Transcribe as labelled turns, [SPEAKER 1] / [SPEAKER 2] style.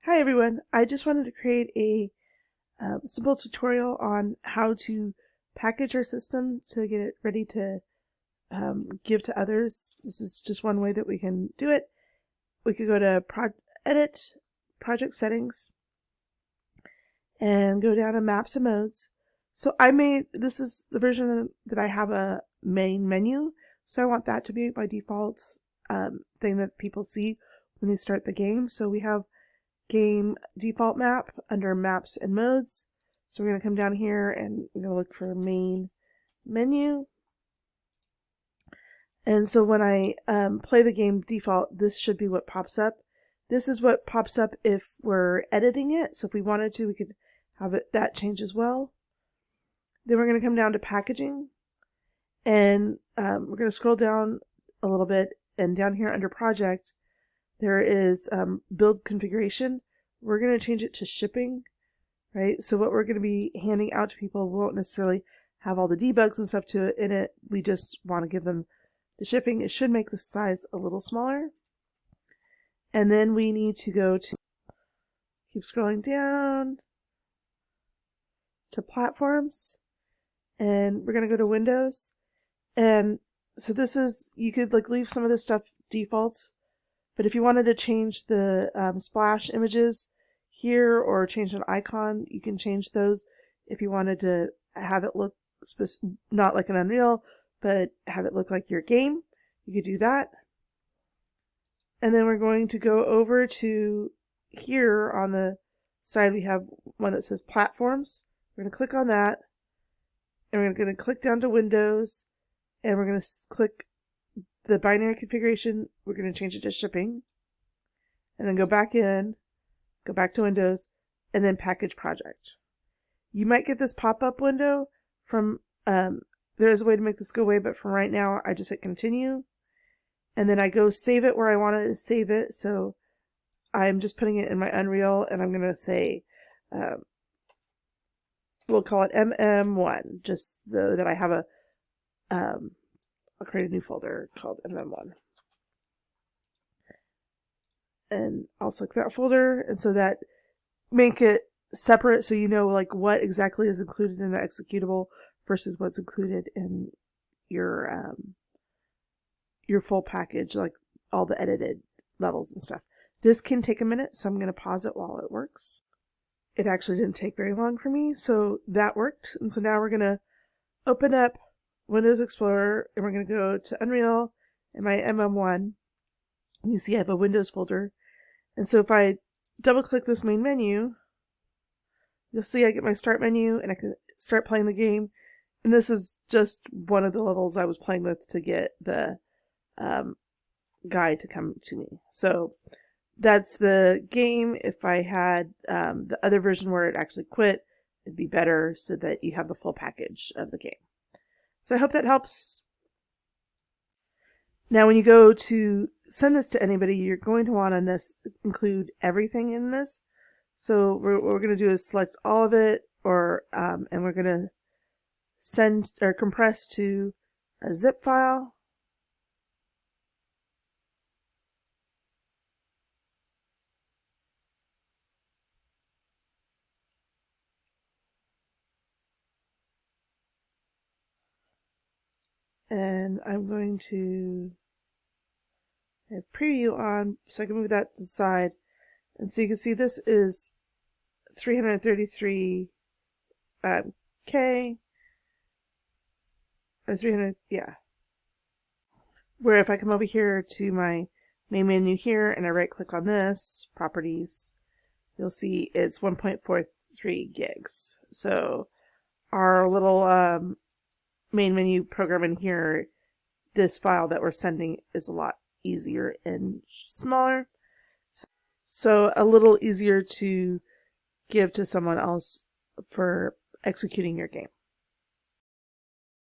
[SPEAKER 1] Hi everyone, I just wanted to create a simple tutorial on how to package our system to get it ready to give to others. This is just one way that we can do it. We could go to Edit, Project Settings, and go down to Maps and Modes. So this is the version that I have a main menu, so I want that to be my default thing that people see when they start the game. So we have Game default map under Maps and Modes. So we're going to come down here and we're going to look for main menu. And so when I play the game default, this should be what pops up. This is what pops up if we're editing it. So if we wanted to, we could have that change as well. Then we're going to come down to packaging, and we're going to scroll down a little bit, and down here under project, there is build configuration. We're going to change it to shipping, right? So what we're going to be handing out to people won't necessarily have all the debugs and stuff in it. We just want to give them the shipping. It should make the size a little smaller. And then we need to go to, keep scrolling down to platforms, and we're going to go to Windows. And so this is, you could leave some of this stuff default. But if you wanted to change the splash images here or change an icon, you can change those. If you wanted to have it look not like an Unreal, but have it look like your game, you could do that. And then we're going to go over to here on the side, we have one that says Platforms. We're going to click on that, and we're going to click down to Windows, and we're going to click the binary configuration. We're going to change it to shipping, and then go back in, go back to Windows, and then package project. You might get this pop-up window from, there is a way to make this go away, but for right now, I just hit continue, and then I go save it where I wanted to save it. So I'm just putting it in my Unreal, and I'm going to say, we'll call it MM1, just so that I have a, I'll create a new folder called MM1. And I'll select that folder, and so that make it separate so you know what exactly is included in the executable versus what's included in your full package, like all the edited levels and stuff. This can take a minute, so I'm going to pause it while it works. It actually didn't take very long for me, so that worked. And so now we're going to open up Windows Explorer, and we're going to go to Unreal and my MM1. And you see I have a Windows folder. And so if I double click this main menu, you'll see I get my start menu, and I can start playing the game. And this is just one of the levels I was playing with to get the guy to come to me. So that's the game. If I had the other version where it actually quit, it'd be better so that you have the full package of the game. So I hope that helps. Now when you go to send this to anybody, you're going to want to include everything in this. So what we're going to do is select all of it, or and we're going to send or compress to a zip file. And I'm going to have preview on so I can move that to the side. And so you can see this is 333 K, or 300, yeah. Where if I come over here to my main menu here and I right click on this, properties, you'll see it's 1.43 gigs. So our little main menu program in here, this file that we're sending is a lot easier and smaller. So a little easier to give to someone else for executing your game.